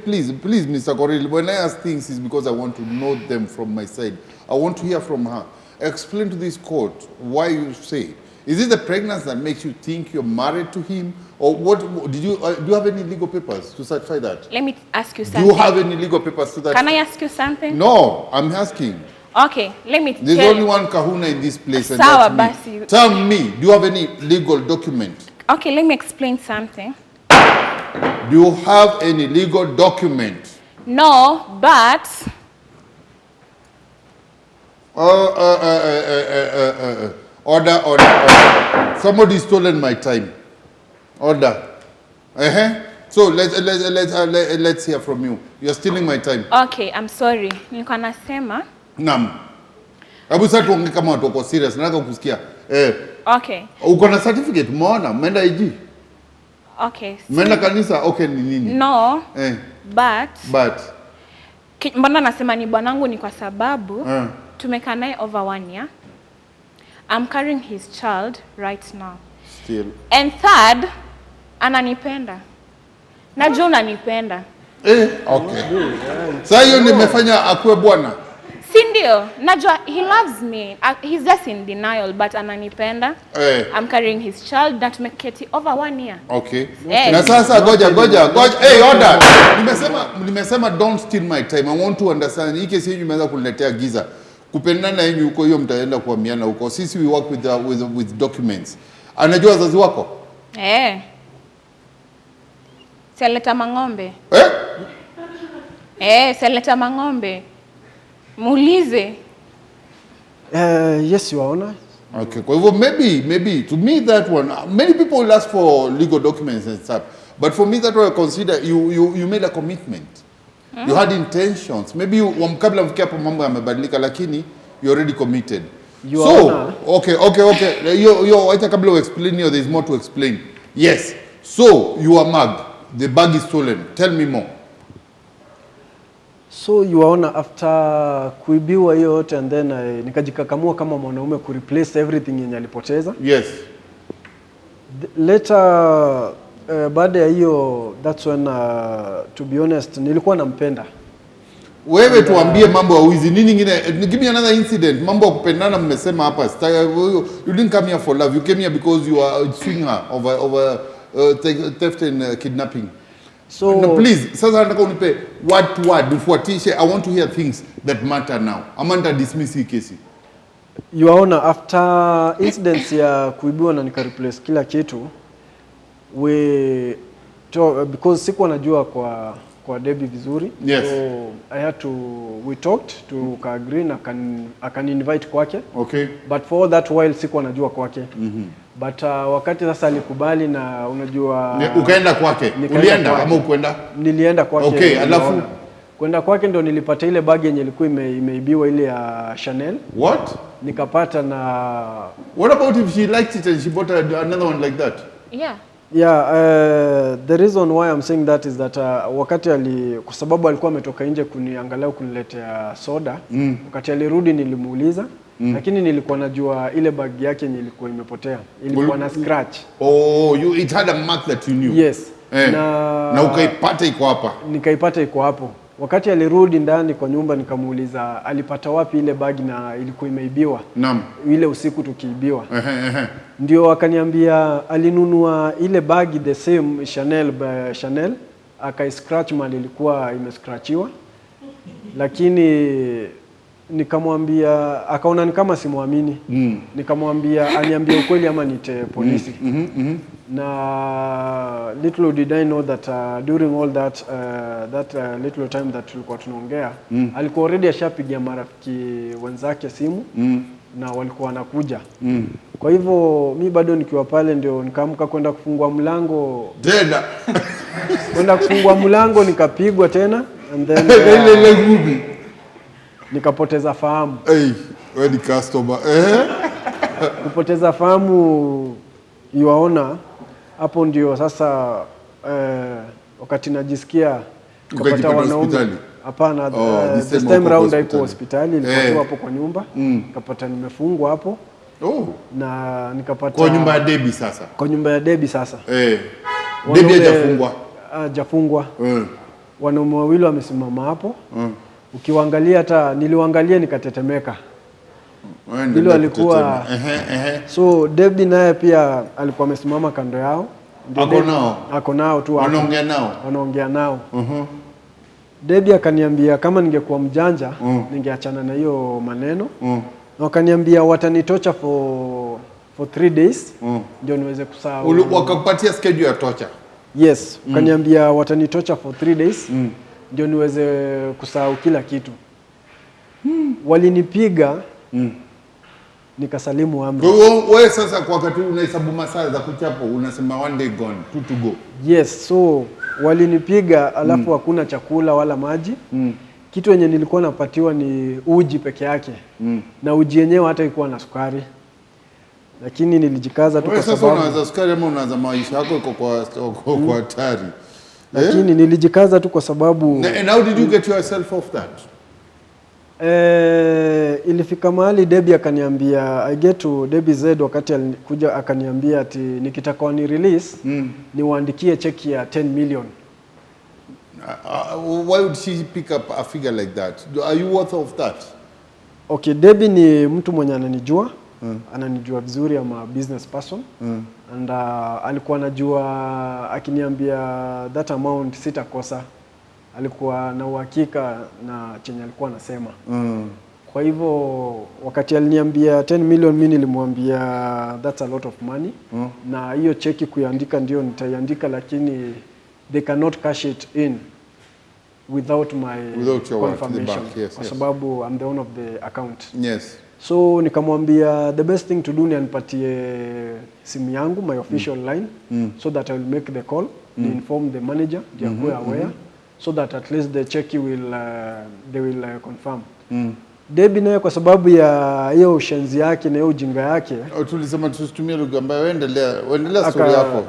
please, Mr. Coril. When I ask things, it's because I want to know them from my side. I want to hear from her. Explain to this court why you say. Is it the pregnancy that makes you think you're married to him? Or what? Do you have any legal papers to certify that? Let me ask you something. Do you have any legal papers to that? Can I ask you something? No, I'm asking. Okay, let me There's tell only one kahuna in this place, and Sawa that's me. basi. Tell me, do you have any legal document? Okay, let me explain something. Do you have any legal document? No, but Order. Somebody stolen my time. Order. So let's hear from you. You're stealing my time. okay, I'm sorry. Nilikuwa nasema. Naam. Hebu sasa tuongee kama watu wako serious. Nataka kusikia. Okay. Uko na certificate umeona? Umeenda IG? Okay. Umeenda kanisa? Okay, ni nini? No. But Mbona nasema ni bwanangu ni kwa sababu tumekaa naye over 1 year. I'm carrying his child right now. Still. And third, ananipenda. Najua unanipenda. Okay. Sasa hiyo nimefanya akue bwana. Si ndio? Najua he loves me. He's just in denial but ananipenda. I'm carrying his child that tumeketi over 1 year. Okay. Na sasa goja. Order. Nimesema don't steal my time. I want to understand. Hii kesi hii imeanza kuniletea giza. Kupendana yenu huko hiyo mtaenda kuamiana huko. Sisi we work with documents. Anajua wazazi wako? Seleta mang'ombe. Seleta mang'ombe. Muulize. Yes, Your Honor. Okay. Kwa hivyo maybe to me that one, many people will ask for legal documents and stuff. But for me that one I consider you made a commitment. You had intentions. Maybe kabla mfikia hapo mambo yamebadilika lakini you already committed. Okay. Yo wacha kabla explain here there is more to explain. Yes. So you are mugged. The bag is stolen. Tell me more. So Your Honor, after kuibiwa hiyo yote and then nikajikakamua kama mwanaume ku replace everything yenye alipoteza. Yes. Later baada ya hiyo that's when to be honest nilikuwa nampenda. Wewe tuambie mambo ya wizi nini nyingine. Give me another incident. Mambo ya kupendana mmesema hapa. You didn't come here for love. You came here because you are suing her over theft and kidnapping. So no, please, sasa nataka unipe word ufuatishe. I want to hear things that matter now. Amanda dismiss hii kesi. Your Honor, after incidents ya kuibiwa na nika replace kila kitu because sikuwa najua kwa kwa Debbie vizuri. Yes. So we talked to agree na akani invite kwake. Okay. But for all that while sikuwa najua kwake. But wakati sasa alikubali na unajua ukaenda kwake. Ulienda ama ukwenda? Nilienda kwake. Okay, alafu kwenda kwake ndo nilipata ile bag yenye ilikuwa imeibiwa ile ya Chanel. What? Nikapata na What about if she liked it and she bought another one like that? Yeah. Yeah, the reason why I'm saying that is that wakati kwa sababu alikuwa ametoka nje kuniangalia kuniletea soda, wakati alirudi nilimuuliza, lakini nilikuwa najua ile bag yake ilikuwa imepotea. Ilikuwa na scratch. Oh, it had a mark that you knew. Yes. Na ukaipata iko hapa. Nikaipata iko hapo. Wakati alirudi ndani kwa nyumba nikamuuliza alipata wapi ile bag na ilikuwa imeibiwa. Naam. Ile usiku tukiibiwa. Ndio akaniambia alinunua ile bag the same Chanel scratch mali ilikuwa imescratchiwa. Lakini nikamwambia akaona ni kama simwamini. Nikamwambia aniambie ukweli ama nite polisi. Na little did I know that during all that little time that tulikuwa tunaongea alikuwa already ashapigia marafiki wenzake simu na walikuwa wanakuja. Kwa hivyo mi bado nikiwa pale ndio nikaamka kwenda kufungua mlango. Tena. Kwenda kufungua mlango nikapigwa tena and then nikapoteza fahamu. Wewe ni customer. Kupoteza fahamu yuaona hapo ndio sasa wakati najisikia kupata wanaume. Hapana, this time round haiko hospitali, nilikuwa hapo kwa nyumba, nikapata nimefungwa hapo. Na nikapata kwa nyumba ya Debbie sasa. Kwa nyumba ya Debbie sasa. Debbie hajafungwa. Hajafungwa. Wanaume wawili wamesimama hapo. Ukiwaangalia hata niliwaangalia nikatetemeka. Hilo alikuwa So Debbie naye pia alikuwa amesimama kando yao. Ako nao tu hapo. Wanaongea nao. Debbie akaniambia kama ningekuwa mjanja ningeachana na hiyo maneno. Na wakaniambia watanitocha for 3 days ndio niweze kusahau. Wakakupatia schedule ya torture? Yes, wakaniambia watanitocha for 3 days ndio niweze kusahau kila kitu. Walinipiga nikasalimu amri. Wewe sasa kwa wakati unahesabu masaa za kuchapo unasema 1 day gone, 2 to go. Yes, so walinipiga alafu hakuna chakula wala maji. Kitu yenye nilikuwa napatiwa ni uji peke yake. Na uji yenyewe hata ilikuwa na sukari. Lakini nilijikaza tu kwa sababu sasa unaanza sukari ama unaanza maisha yako iko kwa hatari. Lakini nilijikaza tu kwa sababu And how did you get yourself off that? Ilifika mahali Debbie akaniambia Debbie Z wakati alikuja akaniambia ati nikitaka wani release niwaandikie cheki ya 10 million. Why would she pick up a figure like that? Are you worth of that? Okay, Debbie ni mtu mwenye ananijua. Ananijua vizuri ama business person. And alikuwa anajua akiniambia that amount sitakosa. Alikuwa na uhakika na chenye alikuwa anasema. Kwa hivyo wakati aliniambia 10 million mimi nilimwambia that's a lot of money. Na hiyo cheki kuiandika ndio nitaiandika lakini they cannot cash it in without your confirmation. Yes, kwa sababu I'm the owner of the account. Yes. So nikamwambia the best thing to do ni anipatie simu yangu, my official line, so that I will make the call, inform the manager, they are aware, so that at least the check they will confirm. Debbie naye kwa sababu ya hiyo ushenzi yake na hiyo ujinga yake, tulisema tusitumie lugha ambayo endelea story yako.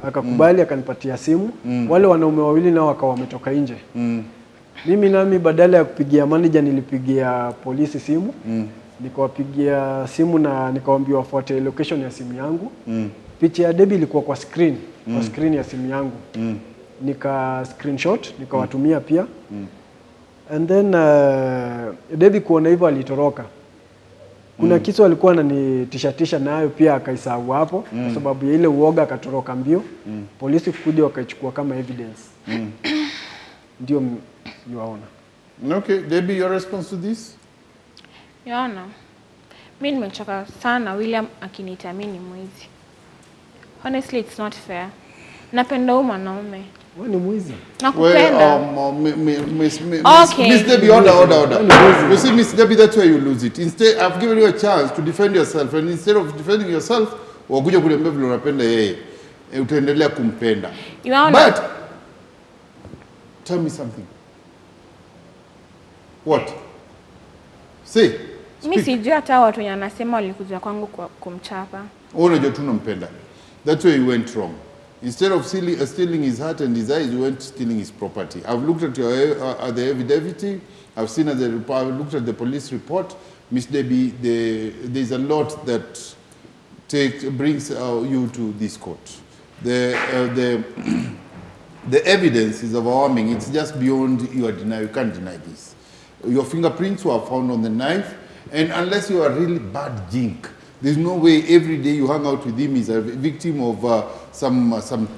Akakubali akanipatia simu. Wale wanaume wawili nao wakawa wametoka nje. Mimi nami badala ya kupigia manager nilipigia polisi simu. Nikawapigia simu na nikawaambia wafuate location ya simu yangu. Picha ya Debbie ilikuwa kwa screen ya simu yangu. Nika screenshot nikawatumia pia. And then Debbie kuona hivyo alitoroka. Kuna kitu alikuwa ananitishatisha nayo pia akaisahau hapo kwa sababu ya ile uoga akatoroka mbio. Polisi kuja wakaichukua kama evidence. Ndio yuaona. Okay, Debbie, your response to this? Yaona. Mimi nimechoka sana William akiniita mimi mwizi. Honestly, it's not fair. Napenda huyu mwanaume. Wewe ni mwizi. Nakupenda. Miss Okay. Debbie, order. You see, Miss Debbie, that's where you lose it. Instead, I've given you a chance to defend yourself, and instead of defending yourself, wakuja kuniambia vile unapenda yeye, utaendelea kumpenda. But tell me something. What? Say. Mimi sijui hata watu wenye anasema walikuja kwangu kwa kumchapa. Unajua tu unampenda. That's where you went wrong. Instead of stealing his heart and his eyes, you went stealing his property. I've looked at the evidence. I've looked at the police report. Miss Debbie, there's a lot that brings you to this court. The evidence is overwhelming. It's just beyond your denial. You can't deny this. Your fingerprints were found on the knife, and unless you are really bad jink, there's no way every day you hang out with him is a victim of some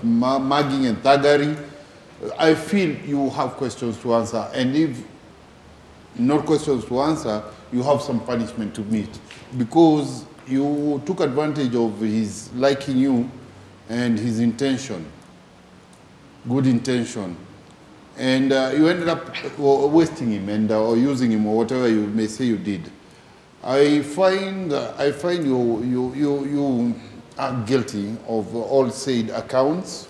mugging and thuggery. I feel you have questions to answer, and if not questions to answer, you have some punishment to meet, because you took advantage of his liking you and his intention, good intention, and you ended up wasting him and or using him or whatever you may say you did. I find you are guilty of all said accounts,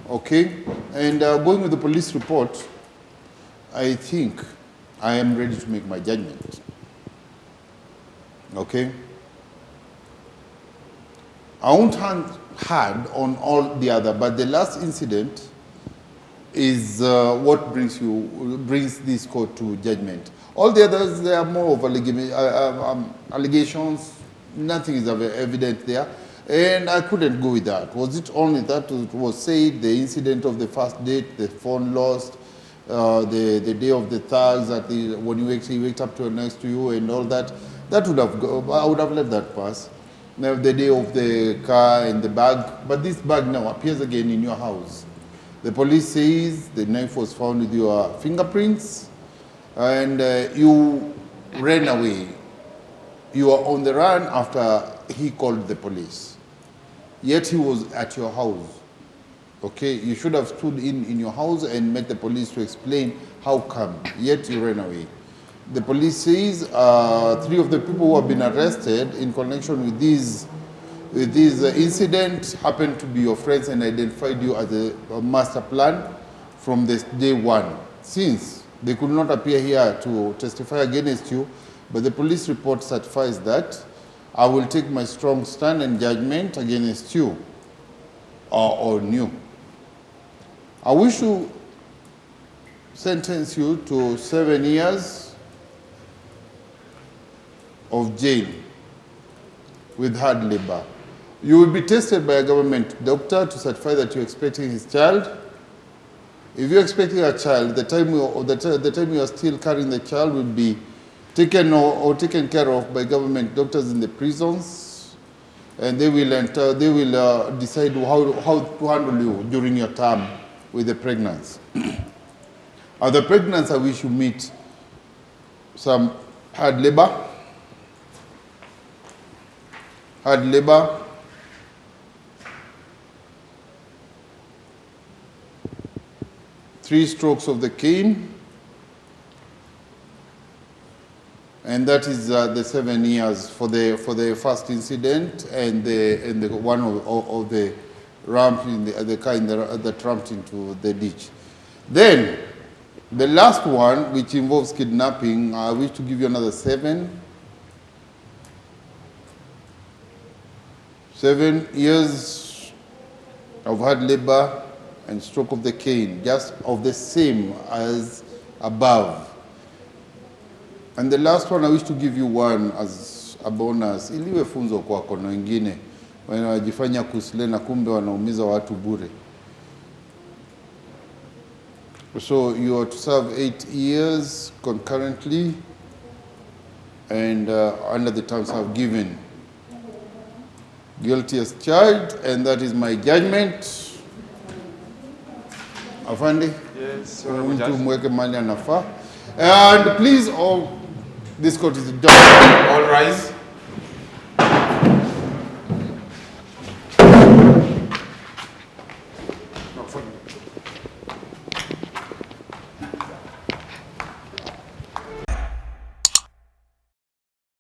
okay? And going with the police report, I think I am ready to make my judgment, okay? I won't hand hard on all the other, but the last incident is what brings this court to judgment. All the others, they are more of allegations. Nothing is evident there, and I couldn't go with that. Was it only that it was said, the incident of the first date, the phone lost, the day of the thugs, when he waked up to next to you and all that? That would have I would have let that pass. Now the day of the car and the bag, but this bag now appears again in your house. The police says the knife was found with your fingerprints, and you ran away. You were on the run after he called the police. Yet he was at your house. Okay, you should have stood in your house and met the police to explain how come. Yet you ran away. The police says 3 of the people who have been arrested in connection with this incident happened to be your friends and identified you as a master plan from this day one. Since they could not appear here to testify against you, but the police report certifies that I will take my strong stand and judgment against you or on you. I wish to sentence you to 7 years of jail with hard labor. You will be tested by a government doctor to certify that you're expecting his child. If you're expecting a child, the time you are still carrying the child will be taken or taken care of by government doctors in the prisons, and they will decide how to handle you during your term with the pregnancy. The pregnancy, I wish you meet some hard labor. 3 strokes of the cane, and that is the 7 years for the first incident and the one of the ramp in the car that ramped into the ditch. Then the last one, which involves kidnapping, I wish to give you another 7 years of hard labor and stroke of the cane, just of the same as above. And the last one, I wish to give you one as a bonus, iliwe funzo kwako na wengine wanajifanya kusile na kumbe wanaumiza watu bure. So you are to serve 8 years concurrently and under the terms I've given. Guilty as charged, and that is my judgment. Afandi? Yes, Mweke mali anafaa. And please, all this court is done. all rise.